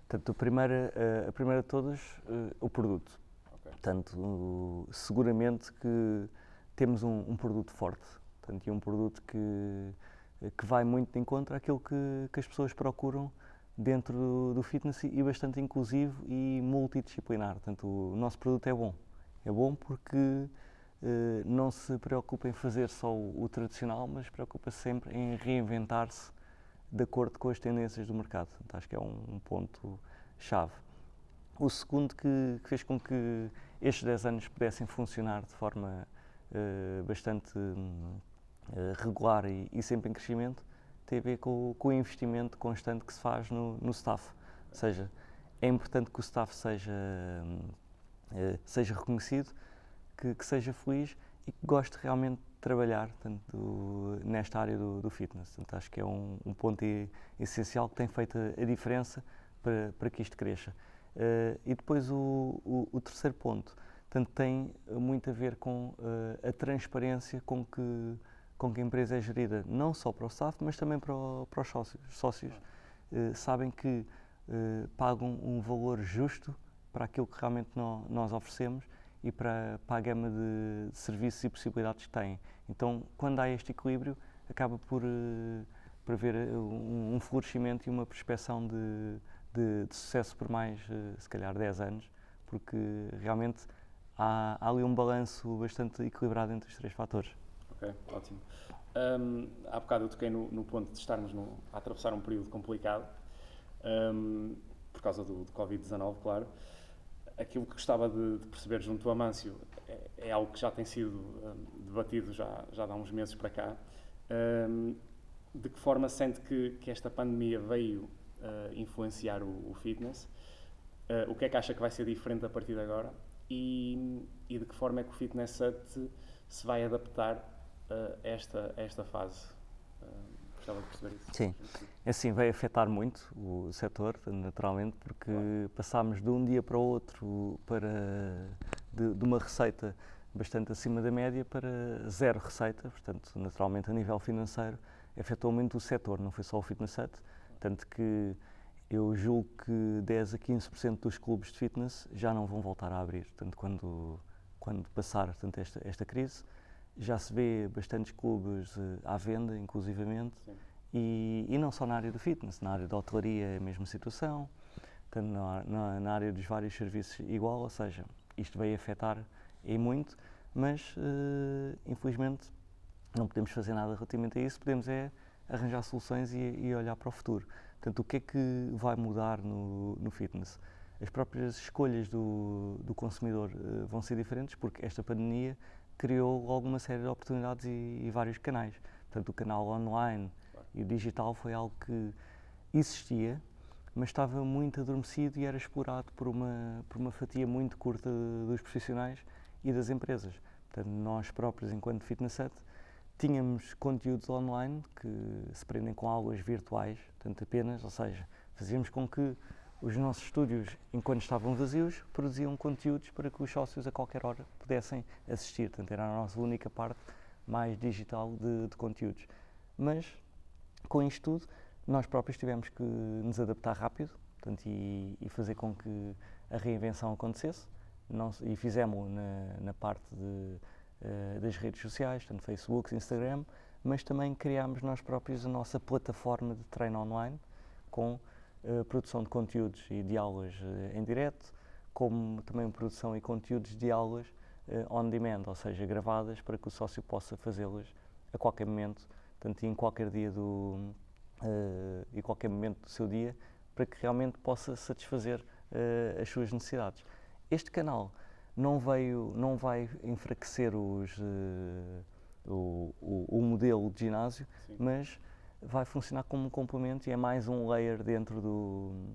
Portanto, a primeira de todos, o produto. Okay. Portanto, seguramente que temos um produto forte, portanto, e um produto que vai muito de encontro àquilo que as pessoas procuram dentro do fitness, e bastante inclusivo e multidisciplinar. Portanto, o nosso produto é bom. É bom porque não se preocupa em fazer só o tradicional, mas preocupa-se sempre em reinventar-se de acordo com as tendências do mercado. Portanto, acho que é um ponto-chave. O segundo que fez com que estes 10 anos pudessem funcionar de forma bastante regular e sempre em crescimento, tem a ver com o investimento constante que se faz no staff. Ou seja, é importante que o staff seja reconhecido, que seja feliz e que goste realmente de trabalhar, tanto nesta área do fitness. Portanto, acho que é um ponto essencial que tem feito a diferença para que isto cresça. E depois o terceiro ponto, portanto, tem muito a ver com a transparência com que a empresa é gerida, não só para o staff, mas também para os sócios. Os sócios sabem que pagam um valor justo para aquilo que realmente nós oferecemos e para a gama de serviços e possibilidades que têm. Então, quando há este equilíbrio, acaba por haver um florescimento e uma prospecção de sucesso por mais, se calhar, 10 anos, porque realmente há ali um balanço bastante equilibrado entre os 3 fatores. Ok, ótimo. Há bocado eu toquei no ponto de estarmos a atravessar um período complicado, por causa do Covid-19, claro. Aquilo que gostava de perceber junto ao Amâncio é algo que já tem sido debatido já há uns meses para cá. De que forma sente que esta pandemia veio influenciar o fitness? O que é que acha que vai ser diferente a partir de agora? E de que forma é que o Fitness Hut se vai adaptar a esta fase? Gostava de perceber isso. Sim, assim vai afetar muito o setor, naturalmente, porque passámos de um dia para o outro de uma receita bastante acima da média para 0 receita, portanto, naturalmente, a nível financeiro, afetou muito o setor, não foi só o Fitness Hut, tanto que eu julgo que 10 a 15% dos clubes de fitness já não vão voltar a abrir. Portanto, quando passar, portanto, esta crise, já se vê bastantes clubes à venda, inclusivamente, e não só na área do fitness, na área da hotelaria é a mesma situação, portanto, na área dos vários serviços igual, ou seja, isto veio afetar e muito, mas infelizmente não podemos fazer nada relativamente a isso, podemos arranjar soluções e olhar para o futuro. Portanto, o que é que vai mudar no fitness? As próprias escolhas do consumidor vão ser diferentes, porque esta pandemia criou logo uma série de oportunidades e vários canais. Portanto, o canal online e o digital foi algo que existia, mas estava muito adormecido e era explorado por uma fatia muito curta dos profissionais e das empresas. Portanto, nós próprios, enquanto Fitness Hut, tínhamos conteúdos online que se prendem com aulas virtuais, portanto, apenas, ou seja, fazíamos com que os nossos estúdios, enquanto estavam vazios, produziam conteúdos para que os sócios a qualquer hora pudessem assistir. Portanto, era a nossa única parte mais digital de conteúdos. Mas, com isto tudo, nós próprios tivemos que nos adaptar rápido, portanto, e fazer com que a reinvenção acontecesse. E fizemos na parte das redes sociais, tanto Facebook, Instagram, mas também criámos nós próprios a nossa plataforma de treino online, com produção de conteúdos e de aulas em direto, como também produção e conteúdos de aulas on demand, ou seja, gravadas para que o sócio possa fazê-las a qualquer momento, portanto, em qualquer dia e qualquer momento do seu dia para que realmente possa satisfazer as suas necessidades. Este canal não vai enfraquecer o modelo de ginásio, Sim. mas vai funcionar como um complemento e é mais um layer dentro do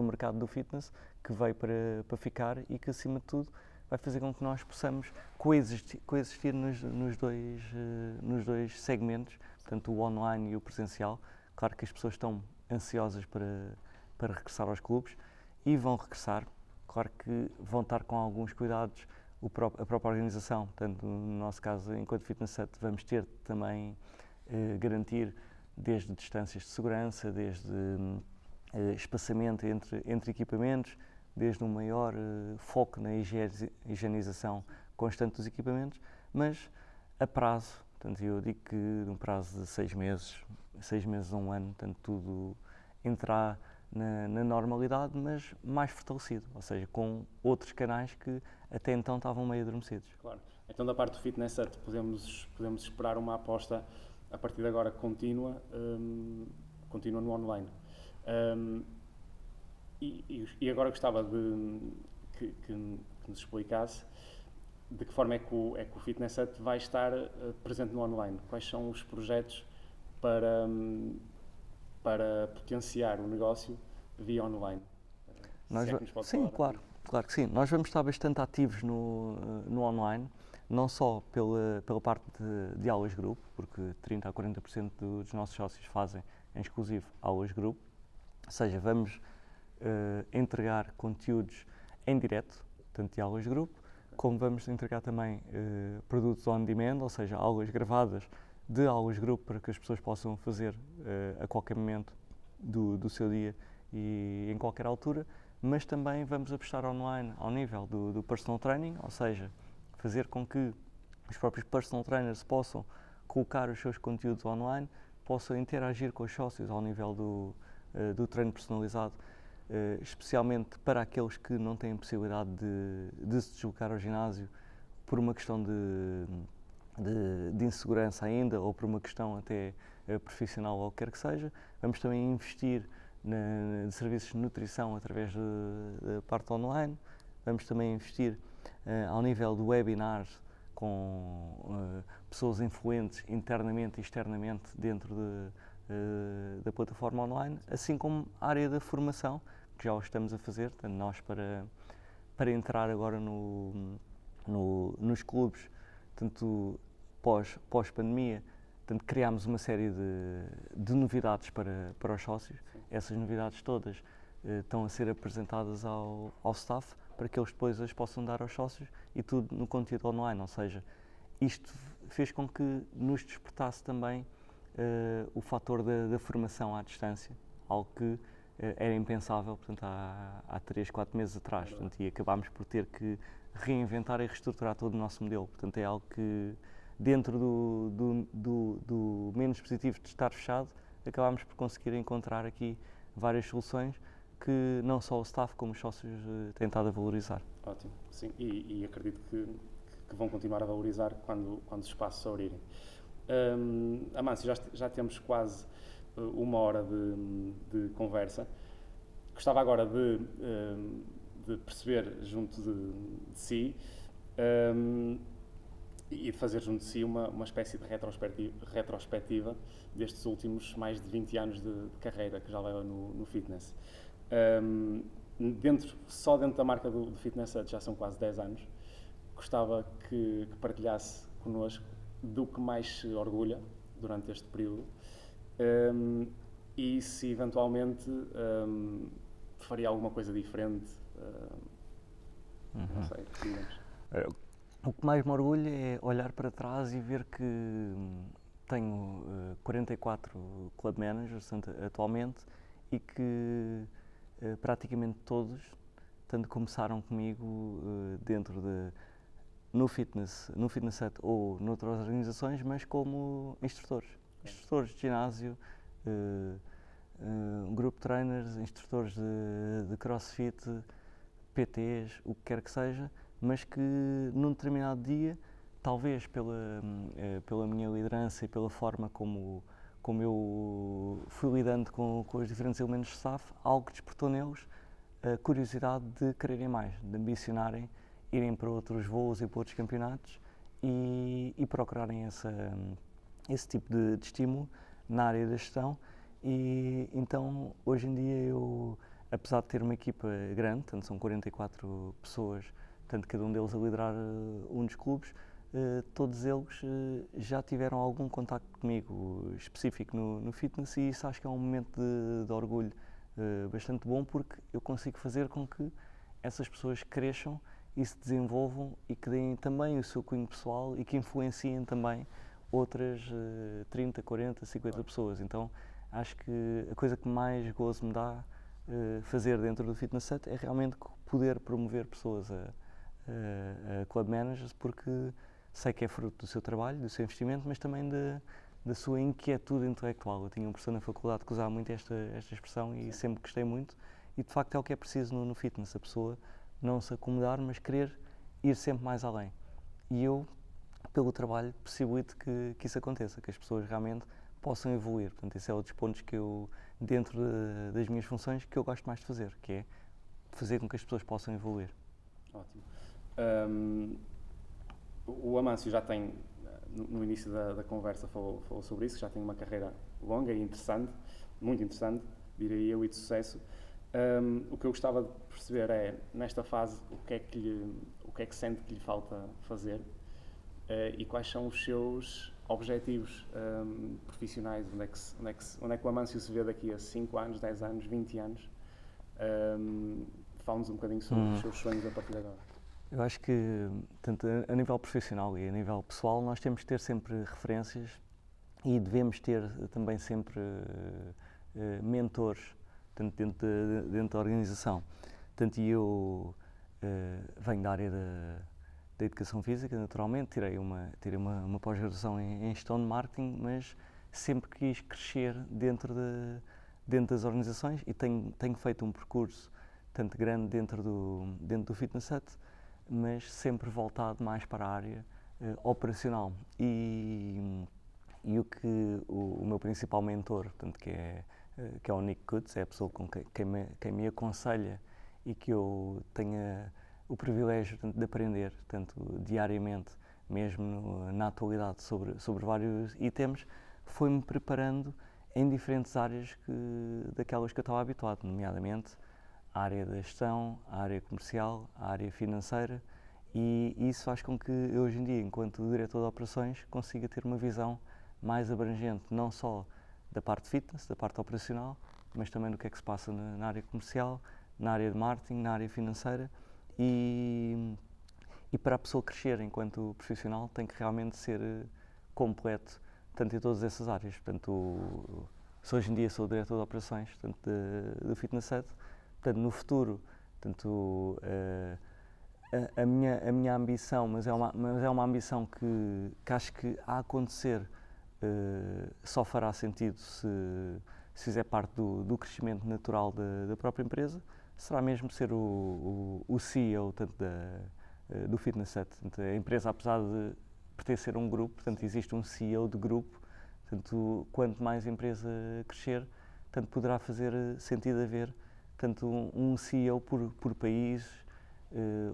mercado do fitness que veio para ficar e que, acima de tudo, vai fazer com que nós possamos coexistir nos dois segmentos, portanto o online e o presencial. Claro que as pessoas estão ansiosas para regressar aos clubes e vão regressar. Claro que vão estar com alguns cuidados a própria organização, portanto, no nosso caso, enquanto Fitness Set, vamos ter também garantir desde distâncias de segurança, desde espaçamento entre equipamentos, desde um maior foco na higienização constante dos equipamentos, mas a prazo, portanto, eu digo que num prazo de 6 meses a um ano, portanto, tudo entrará na normalidade, mas mais fortalecido, ou seja, com outros canais que até então estavam meio adormecidos. Claro. Então, da parte do Fitness Set, podemos esperar uma aposta a partir de agora contínua no online. E agora gostava que nos explicasse de que forma é que o Fitness Set vai estar presente no online. Quais são os projetos para potenciar o negócio via online? Sim, claro que sim. Nós vamos estar bastante ativos no online, não só pela parte de aulas grupo, porque 30% a 40% dos nossos sócios fazem em exclusivo aulas grupo, ou seja, vamos entregar conteúdos em direto, tanto de aulas grupo, como vamos entregar também produtos on demand, ou seja, aulas gravadas de aulas grupo para que as pessoas possam fazer a qualquer momento do seu dia e em qualquer altura, mas também vamos apostar online ao nível do personal training, ou seja, fazer com que os próprios personal trainers possam colocar os seus conteúdos online, possam interagir com os sócios ao nível do treino personalizado, especialmente para aqueles que não têm possibilidade de se deslocar ao ginásio por uma questão de insegurança ainda ou por uma questão até profissional ou o que quer que seja. Vamos também investir de serviços de nutrição através da parte online. Vamos também investir ao nível de webinars com pessoas influentes internamente e externamente dentro da plataforma online, assim como a área da formação, que já o estamos a fazer, portanto, nós para entrar agora nos clubes, tanto pós-pandemia, portanto, criámos uma série de novidades para os sócios. Sim. Essas novidades todas estão a ser apresentadas ao staff para que eles depois as possam dar aos sócios e tudo no conteúdo online, ou seja, isto fez com que nos despertasse também o fator da formação à distância, algo que era impensável, portanto, há 3, 4 meses atrás, portanto, e acabámos por ter que reinventar e reestruturar todo o nosso modelo, portanto, é algo que dentro do menos positivo de estar fechado, acabámos por conseguir encontrar aqui várias soluções que não só o staff como os sócios têm estado a valorizar. Ótimo, sim, e acredito que vão continuar a valorizar quando os espaços se abrirem. Amâncio, já temos quase uma hora de conversa. Gostava agora de perceber junto de si e de fazer junto de si uma espécie de retrospectiva destes últimos mais de 20 anos de carreira que já leva no fitness. Só dentro da marca do Fitness Set já são quase 10 anos. Gostava que partilhasse connosco do que mais se orgulha durante este período e se eventualmente faria alguma coisa diferente. Não sei, digamos. O que mais me orgulha é olhar para trás e ver que tenho 44 club managers atualmente e que praticamente todos, tanto começaram comigo no Fitness Set ou noutras organizações, mas como instrutores de ginásio, group trainers, instrutores de crossfit, PTs, o que quer que seja, mas que num determinado dia, talvez pela minha liderança e pela forma como como eu fui lidando com os diferentes elementos de staff, algo que despertou neles a curiosidade de quererem mais, de ambicionarem, irem para outros voos e para outros campeonatos e procurarem esse tipo de estímulo na área da gestão. E então, hoje em dia, eu, apesar de ter uma equipa grande, tanto são 44 pessoas, tanto cada um deles a liderar um dos clubes, todos eles já tiveram algum contacto comigo específico no fitness, e isso acho que é um momento de orgulho bastante bom, porque eu consigo fazer com que essas pessoas cresçam e se desenvolvam e que deem também o seu cunho pessoal e que influenciem também outras 30, 40, 50 pessoas. Então acho que a coisa que mais gozo me dá fazer dentro do Fitness Set é realmente poder promover pessoas a club managers, porque sei que é fruto do seu trabalho, do seu investimento, mas também da sua inquietude intelectual. Eu tinha um professor na faculdade que usava muito esta expressão e sempre gostei muito, e de facto é o que é preciso no fitness, a pessoa não se acomodar, mas querer ir sempre mais além. E eu, pelo trabalho, possibilito que isso aconteça, que as pessoas realmente possam evoluir. Portanto, esse é um dos pontos que eu, dentro das minhas funções, que eu gosto mais de fazer, que é fazer com que as pessoas possam evoluir. Ótimo. O Amâncio já tem, no início da conversa, falou sobre isso, já tem uma carreira longa e interessante, muito interessante, diria eu, e de sucesso. O que eu gostava de perceber é, nesta fase, o que é que sente que lhe falta fazer e quais são os seus objetivos profissionais, onde é que o Amâncio se vê daqui a 5 anos, 10 anos, 20 anos. Fala-nos um bocadinho sobre os seus sonhos a partir de agora. Eu acho que, tanto a nível profissional e a nível pessoal, nós temos de ter sempre referências e devemos ter também sempre mentores, tanto dentro da organização. Portanto, eu venho da área da educação física, naturalmente, tirei uma pós-graduação em gestão de marketing, mas sempre quis crescer dentro das organizações e tenho feito um percurso tanto grande dentro do Fitness Set, mas sempre voltado mais para a área operacional. E o meu principal mentor, portanto, que é o Nick Kutz, é a pessoa com quem me aconselha e que eu tenha o privilégio, portanto, de aprender, tanto diariamente, mesmo na atualidade, sobre vários itens, foi-me preparando em diferentes áreas daquelas que eu estava habituado, nomeadamente a área da gestão, a área comercial, a área financeira, e isso faz com que eu, hoje em dia, enquanto diretor de operações, consiga ter uma visão mais abrangente, não só da parte de fitness, da parte operacional, mas também do que é que se passa na área comercial, na área de marketing, na área financeira, e para a pessoa crescer enquanto profissional tem que realmente ser completo, tanto em todas essas áreas. Portanto, hoje em dia sou diretor de operações, portanto, do Fitness Set. Portanto, no futuro, portanto, a minha ambição, mas é uma ambição que acho que a acontecer só fará sentido se fizer parte do crescimento natural da própria empresa, será mesmo ser o CEO, tanto do Fitness Set. Portanto, a empresa, apesar de pertencer a um grupo, portanto, existe um CEO de grupo, portanto, quanto mais a empresa crescer, tanto poderá fazer sentido haver tanto um CEO por país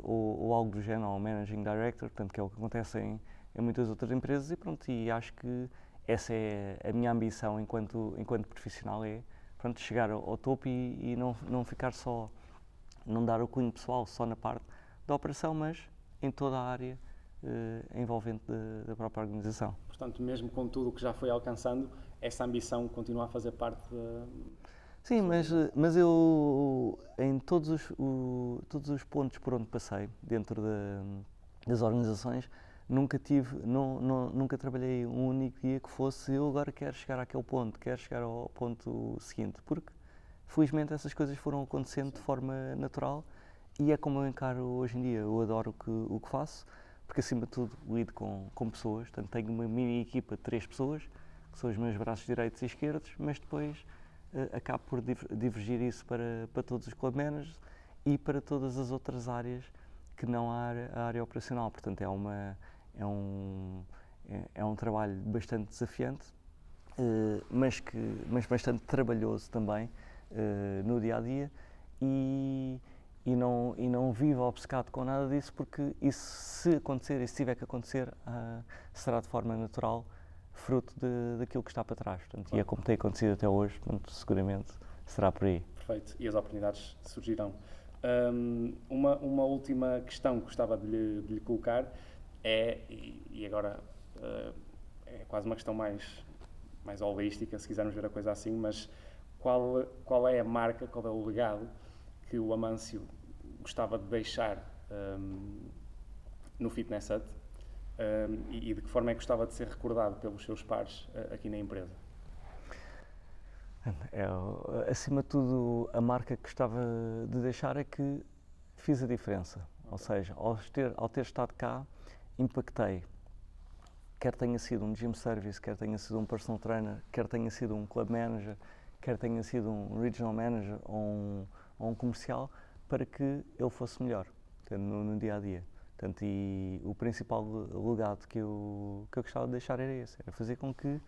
ou algo do género, ou Managing Director, portanto, que é o que acontece em muitas outras empresas, e pronto, e acho que essa é a minha ambição enquanto profissional, é pronto, chegar ao topo e não ficar só, não dar o cunho pessoal só na parte da operação, mas em toda a área envolvente da própria organização. Portanto, mesmo com tudo o que já foi alcançando, essa ambição continua a fazer parte Sim, mas eu, em todos os pontos por onde passei, dentro das organizações, nunca trabalhei um único dia que fosse eu agora quero chegar àquele ponto, quero chegar ao ponto seguinte, porque felizmente essas coisas foram acontecendo de forma natural e é como eu encaro hoje em dia. Eu adoro o que faço, porque acima de tudo lido com pessoas, portanto tenho uma mini equipa de 3 pessoas, que são os meus braços direitos e esquerdos, mas depois acabo por divergir isso para todos os club managers e para todas as outras áreas que não a área operacional. Portanto, é um trabalho bastante desafiante mas bastante trabalhoso também no dia a dia e não vivo obcecado com nada disso, porque isso, se acontecer e se tiver que acontecer, será de forma natural, fruto daquilo que está para trás. Portanto, e é como tem acontecido até hoje, portanto, seguramente será por aí. Perfeito, e as oportunidades surgirão. Uma última questão que gostava de lhe colocar é, e agora é quase uma questão mais holística, se quisermos ver a coisa assim, mas qual é a marca, qual é o legado que o Amâncio gostava de deixar no Fitness Hut e de que forma é que gostava de ser recordado pelos seus pares aqui na empresa? Acima de tudo, a marca que gostava de deixar é que fiz a diferença. Ou seja, ao ter estado cá, impactei. Quer tenha sido um gym service, quer tenha sido um personal trainer, quer tenha sido um club manager, quer tenha sido um regional manager ou um comercial, para que ele fosse melhor, portanto, no dia a dia. Portanto, e o principal legado que eu gostava de deixar era esse, era fazer com que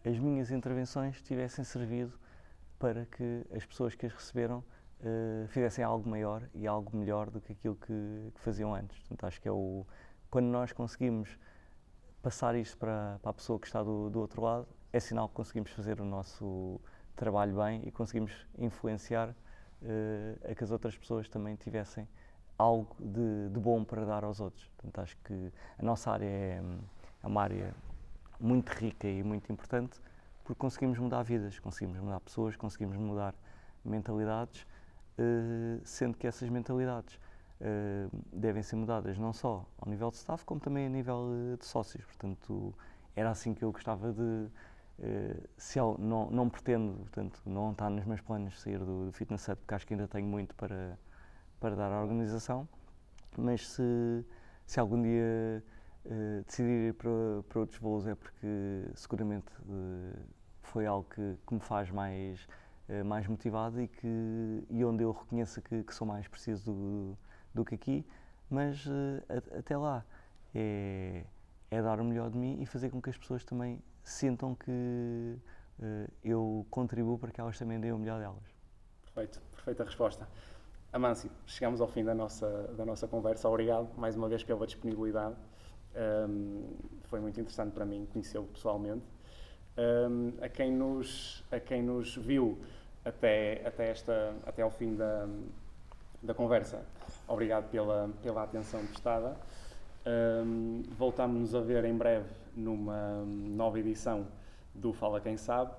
as minhas intervenções tivessem servido para que as pessoas que as receberam fizessem algo maior e algo melhor do que aquilo que faziam antes. Portanto, acho que quando nós conseguimos passar isto para a pessoa que está do outro lado, é sinal que conseguimos fazer o nosso trabalho bem e conseguimos influenciar a que as outras pessoas também tivessem algo de bom para dar aos outros. Portanto, acho que a nossa área é uma área muito rica e muito importante, porque conseguimos mudar vidas, conseguimos mudar pessoas, conseguimos mudar mentalidades, sendo que essas mentalidades devem ser mudadas não só ao nível de staff, como também a nível de sócios. Portanto, era assim que eu gostava de... se eu não pretendo, portanto, não está nos meus planos sair do Fitness Hut, porque acho que ainda tenho muito para dar à organização, mas se algum dia decidir ir para outros voos, é porque seguramente foi algo que me faz mais motivado e onde eu reconheço que sou mais preciso do que aqui, mas até lá é dar o melhor de mim e fazer com que as pessoas também sintam que eu contribuo para que elas também deem o melhor delas. Perfeito, perfeita resposta. Amâncio, chegamos ao fim da nossa conversa. Obrigado mais uma vez pela disponibilidade. Foi muito interessante para mim conhecê-lo pessoalmente. A quem nos viu até ao fim da conversa, obrigado pela atenção prestada. Voltamos-nos a ver em breve numa nova edição do Fala Quem Sabe,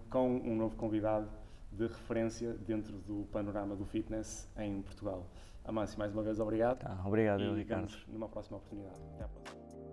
com um novo convidado de referência dentro do panorama do fitness em Portugal. Amâncio, mais uma vez, obrigado. Obrigado, e Ricardo. Numa próxima oportunidade. Até à próxima.